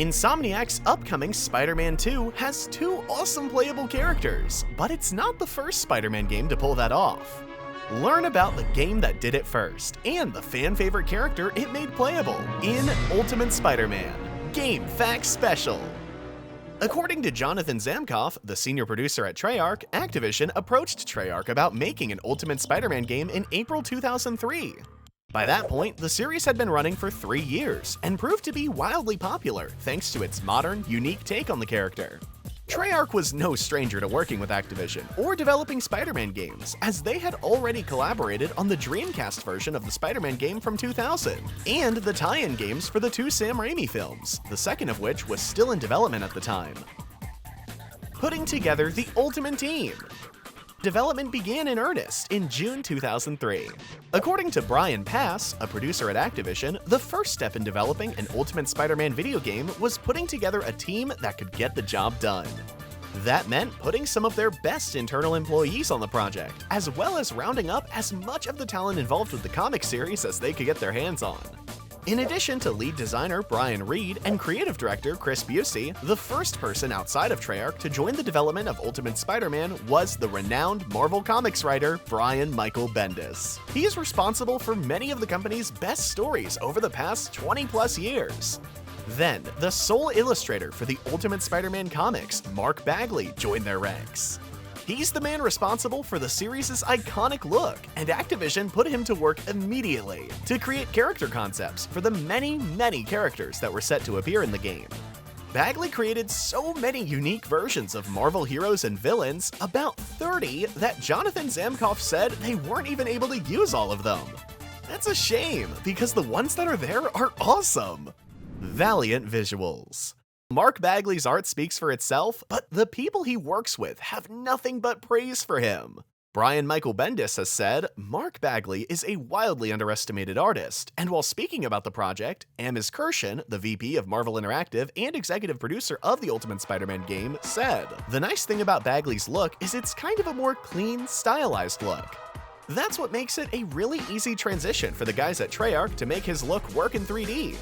Insomniac's upcoming Spider-Man 2 has 2 awesome playable characters, but it's not the first Spider-Man game to pull that off. Learn about the game that did it first, and the fan-favorite character it made playable in Ultimate Spider-Man Game Facts Special. According to Jonathan Zamkoff, the senior producer at Treyarch, Activision approached Treyarch about making an Ultimate Spider-Man game in April 2003. By that point, the series had been running for 3 years, and proved to be wildly popular thanks to its modern, unique take on the character. Treyarch was no stranger to working with Activision, or developing Spider-Man games, as they had already collaborated on the Dreamcast version of the Spider-Man game from 2000, and the tie-in games for the 2 Sam Raimi films, the second of which was still in development at the time. Putting together the Ultimate Team. Development began in earnest in June 2003. According to Brian Pass, a producer at Activision, the first step in developing an Ultimate Spider-Man video game was putting together a team that could get the job done. That meant putting some of their best internal employees on the project, as well as rounding up as much of the talent involved with the comic series as they could get their hands on. In addition to lead designer Brian Reed and creative director Chris Busey, the first person outside of Treyarch to join the development of Ultimate Spider-Man was the renowned Marvel Comics writer Brian Michael Bendis. He is responsible for many of the company's best stories over the past 20+ years. Then, the sole illustrator for the Ultimate Spider-Man comics, Mark Bagley, joined their ranks. He's the man responsible for the series' iconic look, and Activision put him to work immediately to create character concepts for the many characters that were set to appear in the game. Bagley created so many unique versions of Marvel heroes and villains, about 30, that Jonathan Zamkoff said they weren't even able to use all of them. That's a shame, because the ones that are there are awesome. Valiant Visuals. Mark Bagley's art speaks for itself, but the people he works with have nothing but praise for him. Brian Michael Bendis has said, Mark Bagley is a wildly underestimated artist, and while speaking about the project, Amiz Kirshen, the VP of Marvel Interactive and executive producer of the Ultimate Spider-Man game, said, "The nice thing about Bagley's look is it's kind of a more clean, stylized look. That's what makes it a really easy transition for the guys at Treyarch to make his look work in 3D.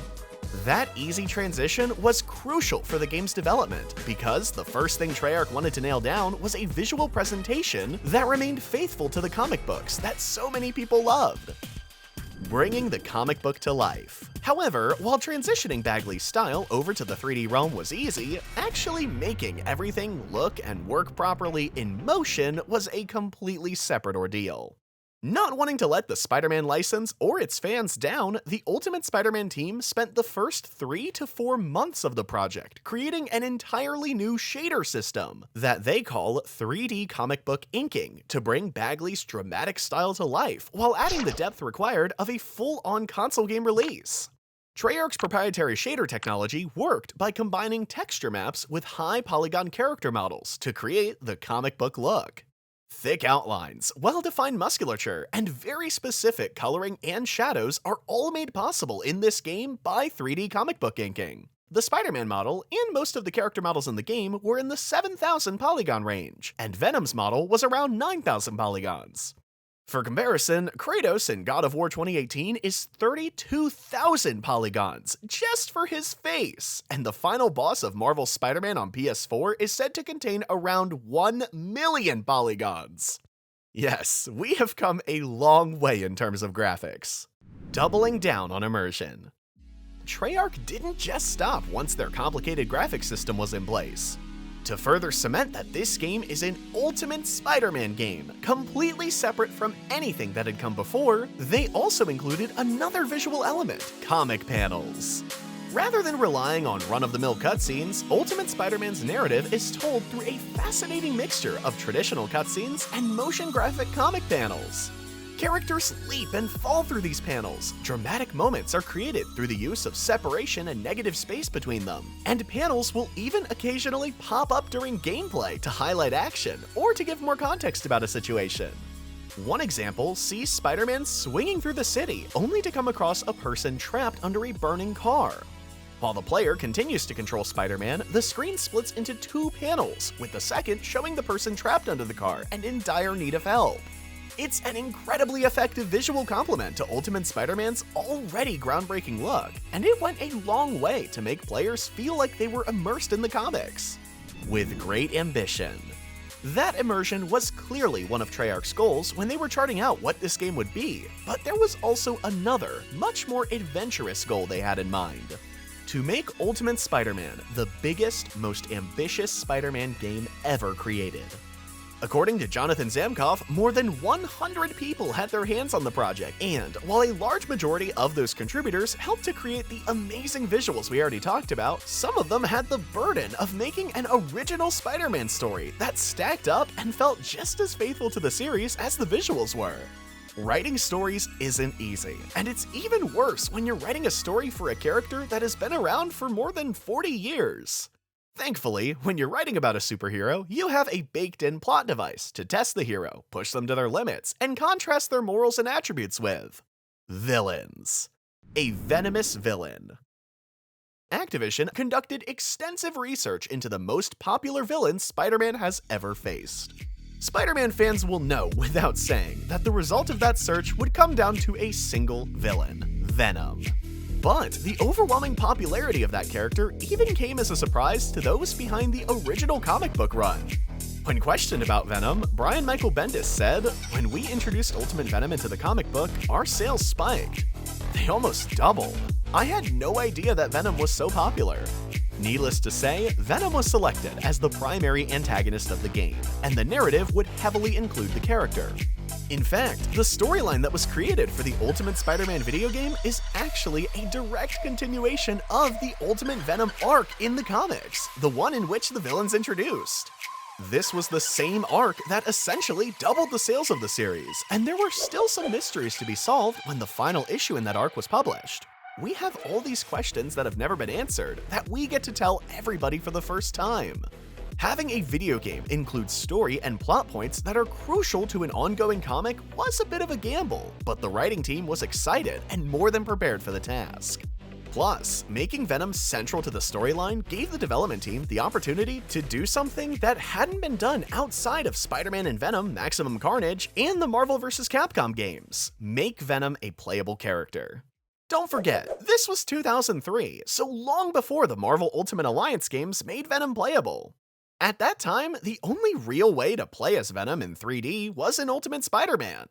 That easy transition was crucial for the game's development, because the first thing Treyarch wanted to nail down was a visual presentation that remained faithful to the comic books that so many people loved." Bringing the comic book to life. However, while transitioning Bagley's style over to the 3D realm was easy, actually making everything look and work properly in motion was a completely separate ordeal. Not wanting to let the Spider-Man license or its fans down, the Ultimate Spider-Man team spent the first 3 to 4 months of the project creating an entirely new shader system that they call 3D comic book inking to bring Bagley's dramatic style to life while adding the depth required of a full-on console game release. Treyarch's proprietary shader technology worked by combining texture maps with high polygon character models to create the comic book look. Thick outlines, well-defined musculature, and very specific coloring and shadows are all made possible in this game by 3D comic book inking. The Spider-Man model and most of the character models in the game were in the 7,000 polygon range, and Venom's model was around 9,000 polygons. For comparison, Kratos in God of War 2018 is 32,000 polygons just for his face, and the final boss of Marvel's Spider-Man on PS4 is said to contain around 1 million polygons. Yes, we have come a long way in terms of graphics. Doubling down on immersion. Treyarch didn't just stop once their complicated graphics system was in place. To further cement that this game is an Ultimate Spider-Man game, completely separate from anything that had come before, they also included another visual element, comic panels. Rather than relying on run-of-the-mill cutscenes, Ultimate Spider-Man's narrative is told through a fascinating mixture of traditional cutscenes and motion graphic comic panels. Characters leap and fall through these panels, dramatic moments are created through the use of separation and negative space between them, and panels will even occasionally pop up during gameplay to highlight action or to give more context about a situation. One example sees Spider-Man swinging through the city only to come across a person trapped under a burning car. While the player continues to control Spider-Man, the screen splits into 2 panels, with the second showing the person trapped under the car and in dire need of help. It's an incredibly effective visual complement to Ultimate Spider-Man's already groundbreaking look, and it went a long way to make players feel like they were immersed in the comics. With great ambition. That immersion was clearly one of Treyarch's goals when they were charting out what this game would be, but there was also another, much more adventurous goal they had in mind. To make Ultimate Spider-Man the biggest, most ambitious Spider-Man game ever created. According to Jonathan Zamkoff, more than 100 people had their hands on the project, and while a large majority of those contributors helped to create the amazing visuals we already talked about, some of them had the burden of making an original Spider-Man story that stacked up and felt just as faithful to the series as the visuals were. Writing stories isn't easy, and it's even worse when you're writing a story for a character that has been around for more than 40 years. Thankfully, when you're writing about a superhero, you have a baked-in plot device to test the hero, push them to their limits, and contrast their morals and attributes with villains. A venomous villain. Activision conducted extensive research into the most popular villains Spider-Man has ever faced. Spider-Man fans will know without saying that the result of that search would come down to a single villain, Venom. But the overwhelming popularity of that character even came as a surprise to those behind the original comic book run. When questioned about Venom, Brian Michael Bendis said, "When we introduced Ultimate Venom into the comic book, our sales spiked. They almost doubled. I had no idea that Venom was so popular." Needless to say, Venom was selected as the primary antagonist of the game, and the narrative would heavily include the character. In fact, the storyline that was created for the Ultimate Spider-Man video game is actually a direct continuation of the Ultimate Venom arc in the comics, the one in which the villain's introduced. This was the same arc that essentially doubled the sales of the series, and there were still some mysteries to be solved when the final issue in that arc was published. We have all these questions that have never been answered that we get to tell everybody for the first time. Having a video game include story and plot points that are crucial to an ongoing comic was a bit of a gamble, but the writing team was excited and more than prepared for the task. Plus, making Venom central to the storyline gave the development team the opportunity to do something that hadn't been done outside of Spider-Man and Venom Maximum Carnage and the Marvel-ous Capcom games. Make Venom a playable character. Don't forget, this was 2003, so long before the Marvel Ultimate Alliance games made Venom playable. At that time, the only real way to play as Venom in 3D was in Ultimate Spider-Man.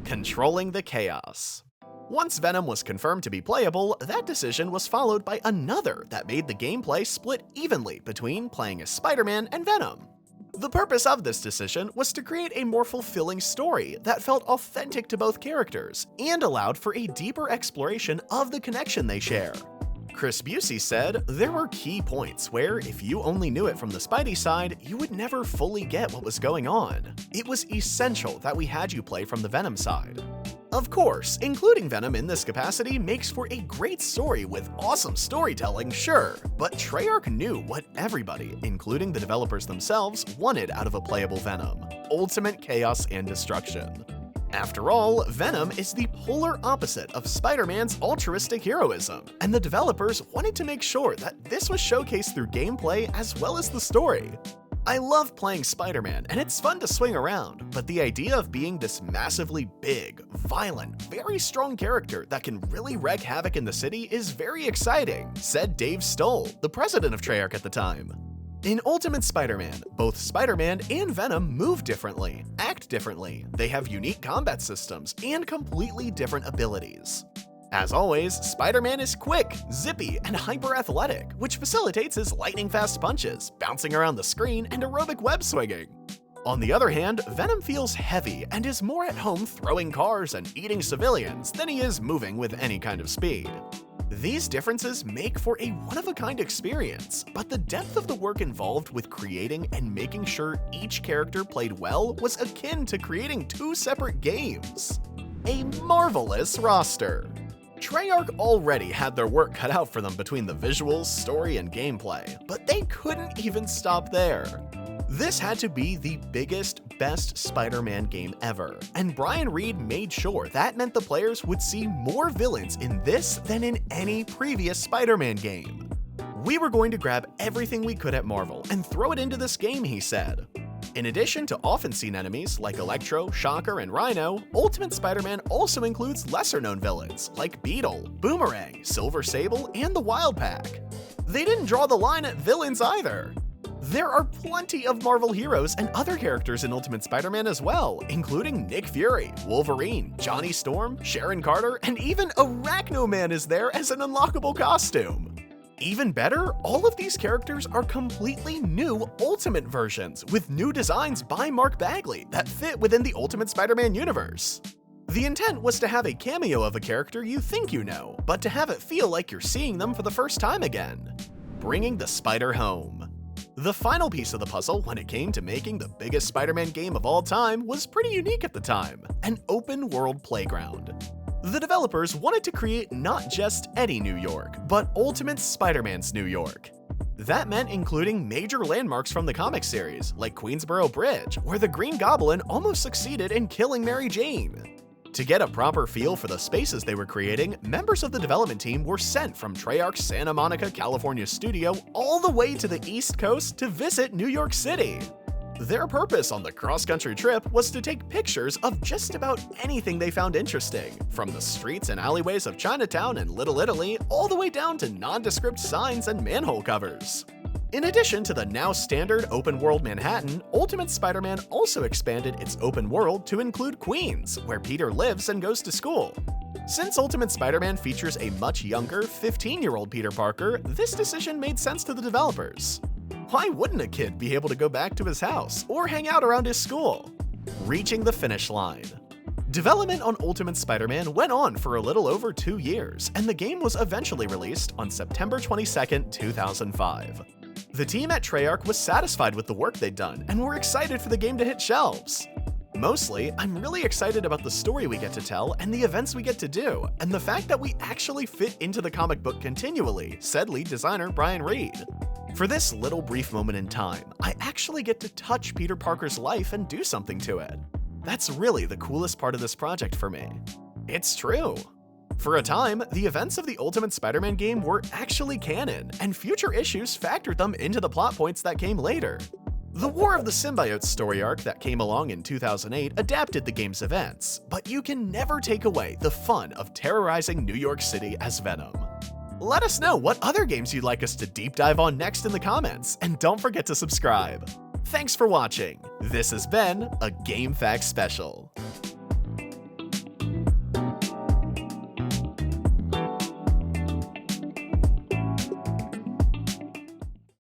Controlling the chaos. Once Venom was confirmed to be playable, that decision was followed by another that made the gameplay split evenly between playing as Spider-Man and Venom. The purpose of this decision was to create a more fulfilling story that felt authentic to both characters and allowed for a deeper exploration of the connection they share. Chris Busey said, "There were key points where, if you only knew it from the Spidey side, you would never fully get what was going on. It was essential that we had you play from the Venom side." Of course, including Venom in this capacity makes for a great story with awesome storytelling, sure, but Treyarch knew what everybody, including the developers themselves, wanted out of a playable Venom: ultimate chaos and destruction. After all, Venom is the polar opposite of Spider-Man's altruistic heroism, and the developers wanted to make sure that this was showcased through gameplay as well as the story. I love playing Spider-Man, and it's fun to swing around, but the idea of being this massively big, violent, very strong character that can really wreak havoc in the city is very exciting, said Dave Stoll, the president of Treyarch at the time. In Ultimate Spider-Man, both Spider-Man and Venom move differently, act differently, they have unique combat systems, and completely different abilities. As always, Spider-Man is quick, zippy, and hyper-athletic, which facilitates his lightning-fast punches, bouncing around the screen, and aerobic web swinging. On the other hand, Venom feels heavy and is more at home throwing cars and eating civilians than he is moving with any kind of speed. These differences make for a one-of-a-kind experience, but the depth of the work involved with creating and making sure each character played well was akin to creating two separate games. A Marvel-ous Roster. Treyarch already had their work cut out for them between the visuals, story, and gameplay, but they couldn't even stop there. This had to be the biggest, best Spider-Man game ever, and Brian Reed made sure that meant the players would see more villains in this than in any previous Spider-Man game. "We were going to grab everything we could at Marvel and throw it into this game," he said. In addition to often seen enemies like Electro, Shocker, and Rhino, Ultimate Spider-Man also includes lesser-known villains like Beetle, Boomerang, Silver Sable, and the Wild Pack. They didn't draw the line at villains either. There are plenty of Marvel heroes and other characters in Ultimate Spider-Man as well, including Nick Fury, Wolverine, Johnny Storm, Sharon Carter, and even Arachnoman is there as an unlockable costume. Even better, all of these characters are completely new Ultimate versions with new designs by Mark Bagley that fit within the Ultimate Spider-Man universe. The intent was to have a cameo of a character you think you know, but to have it feel like you're seeing them for the first time again. Bringing the Spider home. The final piece of the puzzle when it came to making the biggest Spider-Man game of all time was pretty unique at the time, an open-world playground. The developers wanted to create not just any New York, but Ultimate Spider-Man's New York. That meant including major landmarks from the comic series, like Queensboro Bridge, where the Green Goblin almost succeeded in killing Mary Jane. To get a proper feel for the spaces they were creating, members of the development team were sent from Treyarch's Santa Monica, California studio all the way to the East Coast to visit New York City. Their purpose on the cross-country trip was to take pictures of just about anything they found interesting, from the streets and alleyways of Chinatown and Little Italy all the way down to nondescript signs and manhole covers. In addition to the now standard open-world Manhattan, Ultimate Spider-Man also expanded its open world to include Queens, where Peter lives and goes to school. Since Ultimate Spider-Man features a much younger, 15-year-old Peter Parker, this decision made sense to the developers. Why wouldn't a kid be able to go back to his house or hang out around his school? Reaching the finish line. Development on Ultimate Spider-Man went on for a little over 2 years, and the game was eventually released on September 22, 2005. The team at Treyarch was satisfied with the work they'd done and were excited for the game to hit shelves. Mostly, I'm really excited about the story we get to tell and the events we get to do, and the fact that we actually fit into the comic book continually, said lead designer Brian Reed. For this little brief moment in time, I actually get to touch Peter Parker's life and do something to it. That's really the coolest part of this project for me. It's true. For a time, the events of the Ultimate Spider-Man game were actually canon, and future issues factored them into the plot points that came later. The War of the Symbiotes story arc that came along in 2008 adapted the game's events, but you can never take away the fun of terrorizing New York City as Venom. Let us know what other games you'd like us to deep dive on next in the comments, and don't forget to subscribe. Thanks for watching. This has been a GameFAQs Special.